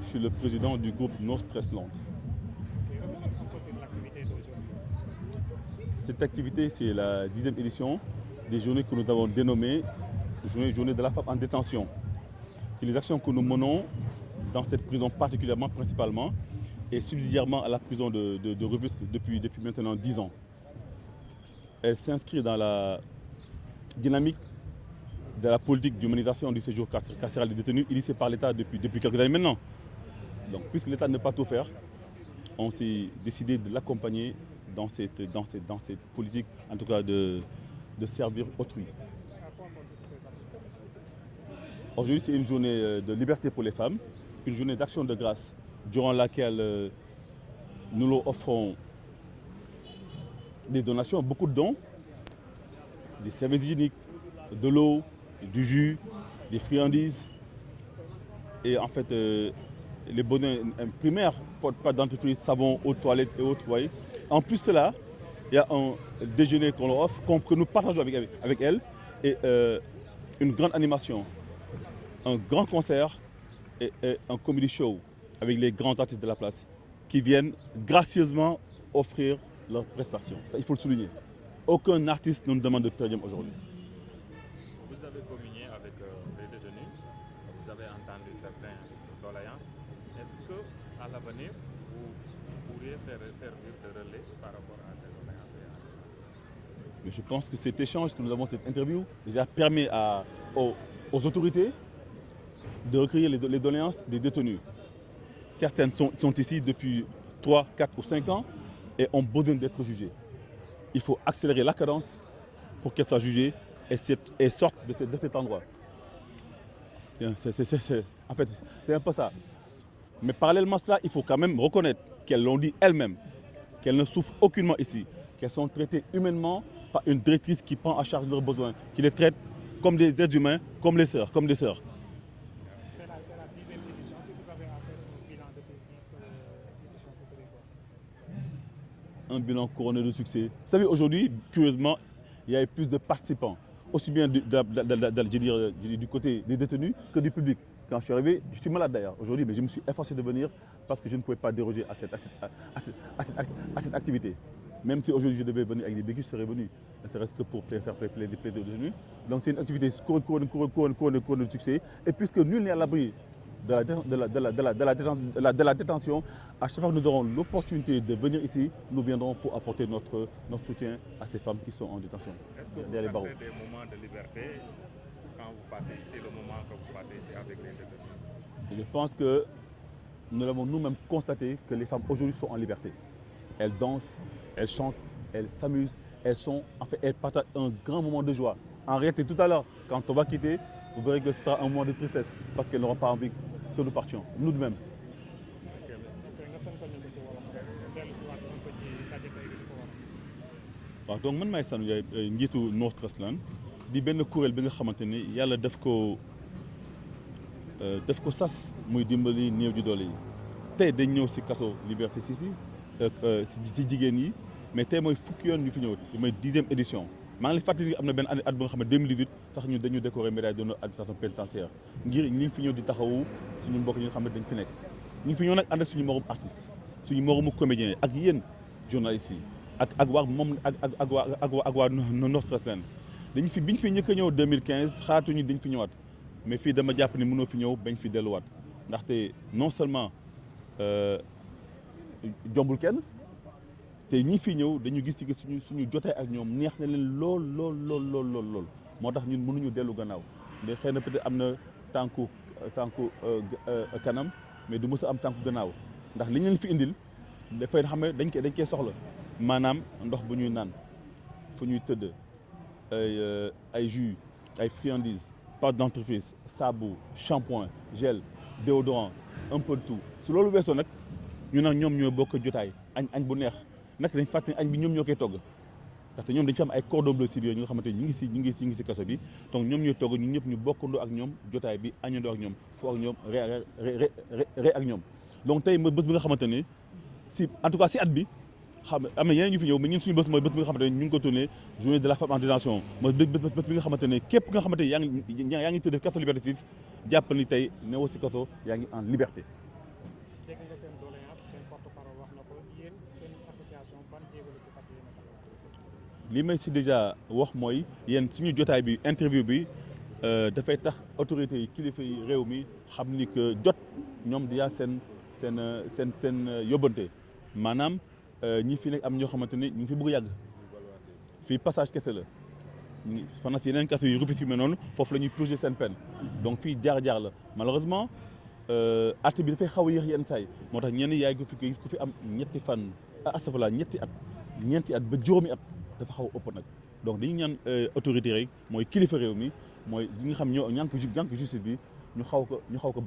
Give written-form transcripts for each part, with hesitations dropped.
suis le président du groupe No Stress Land. Cette activité, c'est la 10e édition des journées que nous avons dénommées Journée de la femme en détention. C'est les actions que nous menons dans cette prison particulièrement, principalement, et subsidiairement à la prison de Rufisque depuis maintenant 10 ans. Elle s'inscrit dans la dynamique de la politique d'humanisation du séjour carcéral des détenus initiée par l'État depuis quelques années maintenant. Donc, puisque l'État ne peut pas tout faire, on s'est décidé de l'accompagner dans cette politique, en tout cas de servir autrui. Aujourd'hui, c'est une journée de liberté pour les femmes, une journée d'action de grâce durant laquelle nous leur offrons des donations, beaucoup de dons, des services hygiéniques, de l'eau, du jus, des friandises et en fait les besoins primaires, pas dentifrice, savon, eau de toilette et autres. Voyez. En plus de cela, il y a un déjeuner qu'on leur offre, que nous partageons avec elles, et une grande animation, un grand concert et un comedy show avec les grands artistes de la place qui viennent gracieusement offrir leurs prestations. Ça, il faut le souligner. Aucun artiste ne nous demande de per diem aujourd'hui. Vous avez communié avec les détenus, vous avez entendu certaines doléances. Est-ce qu'à l'avenir, vous pourriez servir de relais par rapport à ces doléances? Mais je pense que cet échange que nous avons, cette interview, déjà permet aux autorités de recueillir les doléances des détenus. Certaines sont ici depuis 3, 4 ou 5 ans et ont besoin d'être jugées. Il faut accélérer la cadence pour qu'elles soient jugées et sortent de cet endroit. En fait, c'est un peu ça. Mais parallèlement à cela, il faut quand même reconnaître qu'elles l'ont dit elles-mêmes, qu'elles ne souffrent aucunement ici, qu'elles sont traitées humainement par une directrice qui prend en charge leurs besoins, qui les traite comme des êtres humains, comme des sœurs. C'est la 10e édition. Si vous avez à faire un bilan de ces 10 éditions, ce serait quoi? Un bilan couronné de succès. Vous savez, aujourd'hui, curieusement, il y a plus de participants, aussi bien du côté des détenus que du public. Quand je suis arrivé, je suis malade d'ailleurs aujourd'hui, mais je me suis efforcé de venir parce que je ne pouvais pas déroger à cette activité. Même si aujourd'hui je devais venir avec des béquilles, je serais venu. Ne serait-ce que pour faire plaisir aux détenus. Donc c'est une activité couronne de succès. Et puisque nul n'est à l'abri de la détention, à chaque fois que nous aurons l'opportunité de venir ici, nous viendrons pour apporter notre soutien à ces femmes qui sont en détention. Est-ce que vous sentez des moments de liberté quand vous passez ici, le moment que vous passez ici avec les détenus? Je pense que nous l'avons nous-mêmes constaté que les femmes aujourd'hui sont en liberté. Elles dansent, elles chantent, elles s'amusent, elles partagent un grand moment de joie. En réalité, tout à l'heure, quand on va quitter, vous verrez que ce sera un moment de tristesse parce qu'elles n'auront pas envie que nous partions, nous de même. waaw donc man maay Sanu Ndiaye njiitu No Stress Land di benn kuréel bi nga xamante ni yàlla daf ko sas muy dimbali néew ji doole yi tey dañ ñëw si kaso Liberté 6 si jigéen yi mais tey mooy fukki yoon ñu fi ñëw mooy 10e édition maa ngi lay fàttali am na benn at bu nga xam ne 2018 sax ñu dañu décoré médaille d'honneur administration pénitentiaire ngir ñu ngi fi ñëw di taxawu suñu mbokk ñi nga xam ne dañ fi nekk ñu ngi fi ñëw nag ànd ak suñu morom artiste suñu moromu comédien ak yéen journalistes yi ak waa No Stress Land biñ fi njëkk a ñëw 2015 xaatuñu dañ fi ñëwaat mais fii dama jàpp ni mënoo fi ñëw bañ fi delluwaat ndaxte non seulement jombul kenn te ñi fi ñëw dañu gis ci que suñu jotaay ak ñoom neex na leen lool moo tax ñun mënuñu dellu gannaaw mais xëy na peut-être am na tànku kanam mais du mës a am tànku gannaaw ndax li ñu leen fi indil dafay xam ne dañ koy soxla maanaam ndox bu ñuy naan fu ñuy tëdd ay jus ay friandises pâte dentifrice saabu shampoing gel déodorant un peu de tout su loolu weesoo nag ñu nag ñoom ñooy bokk jotaay añ bu neex nag dañ fàttali añ bi ñoom ñoo koy togg ndaxte ñoom dañ fi am ay cordon bleu ci biir ñu nga xamante ni ñu ngi si kaso bi donc ñoom ñooy togg ñun ñëpp ñu bokkandoo ak ñoom jotaay bi añandoo ak ñoom foo ak ñoom ree ak ñoom donc tey mooy bés bi nga xamante ni en tout cas si at bi xam am na yeneen ñu fi ñëw mais ñun suñu bés mooy bés bi nga xamante ne ñu ngi ko tourné journée de la femme en détention mooy bés bi nga xamante ne képp nga xamante ne yaa ngi tëdd kaso Liberté 6 jàpp ni tey newoo si kaso yaa ngi en liberté situation ban jéego la ci fas yéene taxaw. li may si déjà wax mooy yéen suñu jotaay bi interview bi dafay tax autorités yi kilifa yi réew mi xam ni que jot ñoom déjà seen yóbbante maanaam ñi fi nekk am ñoo xamante ni ñu ngi fi bëgg a yàgg fii passage kese la fanaa si yeneen kaso yu Rufisque yu mel noonu foofu la ñuy purger seen peine donc fii jaar-jaar la malheureusement acte bi dafay xaw a yéex yenn saa yi moo tax ñenn yaay ko fi gis ku fi am ñetti fan astafurlah ñeenti at ba juróomi at dafa xaw a ëpp nag donc dañu ñaan autorité rek mooy kilifa réew mi mooy ñi nga xam ñoo ñànk justice bi ñu xaw ko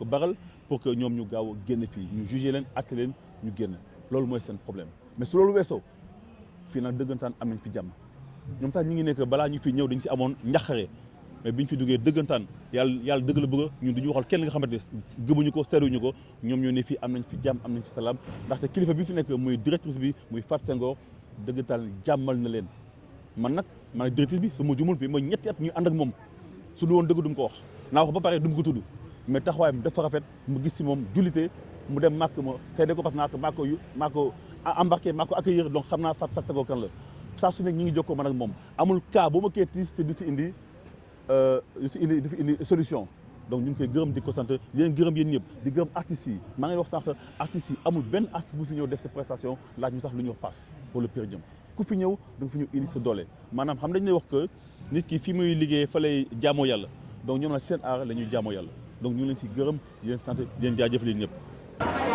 baral pour que ñoom ñu gaaw a génn fii ñu jugé leen atte leen ñu génn loolu mooy seen problème mais su loolu weesoo fii nag dëggantaan am nañ fi jàmm ñoom sax ñi ngi nekk balaa ñu fi ñëw dañ si amoon njaqare mais biñ fi duggee dëggantaan yàlla dëgg la bëgg ñun duñu waxal kenn nga xamante ne gëmuñu ko seeruñu ko ñoom ñoo ne fii am nañ fi jàmm am nañ fi salaam ndaxte kilifa bi fi nekk muy directrice bi muy Fatou Senghor dëggantaan jàmmal na leen man directrice bi su ma jumul bi mooy ñetti at ñu ànd ak moom su lu woon dëgg du mu ko wax naa wax ba pare du mu ko tudd mais taxawaayam dafa rafet mu gis si moom jullite mu dem màkk ma seede ko parce que maa ko embarqué maa ko accueillir donc xam naa Fatou Senghor kan la saa su nekk ñi ngi jokkoo man ak moom amul cas boo ma kee tiis te du ci indi solution donc ñu ngi koy gërëm di ko sant di leen gërëm yéen ñëpp di gërëm artistes yi maa ngi wax sànq artistes yi amul benn artiste bu fi ñëw def sa prestation laaj ñu sax lu ñuy wax passe pour le péridiem ku fi ñëw da nga fi ñëw indi sa doole maanaam xam dañ lay wax que nit ki fi muy liggéey fa lay jaamoo yàlla donc ñoom la seen aar la ñuy jaamoo yàlla donc ñu ngi leen si gërëm di leen sant di leen jaajëfal yéen ñëpp.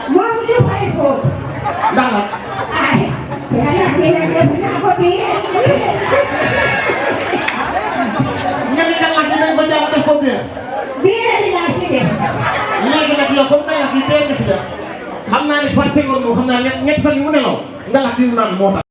moom ñu fay ko. ndax la. ay. naa ko bii. nga ni yàlla dinañ ko jàpp def ko bien. bii laa si def. léegi nag yow comme nga la fi dee nga ci def xam naa ne Fatou Senghor moom xam naa ñetti fan yi mu nelaw nga la fi mu naan moo tax.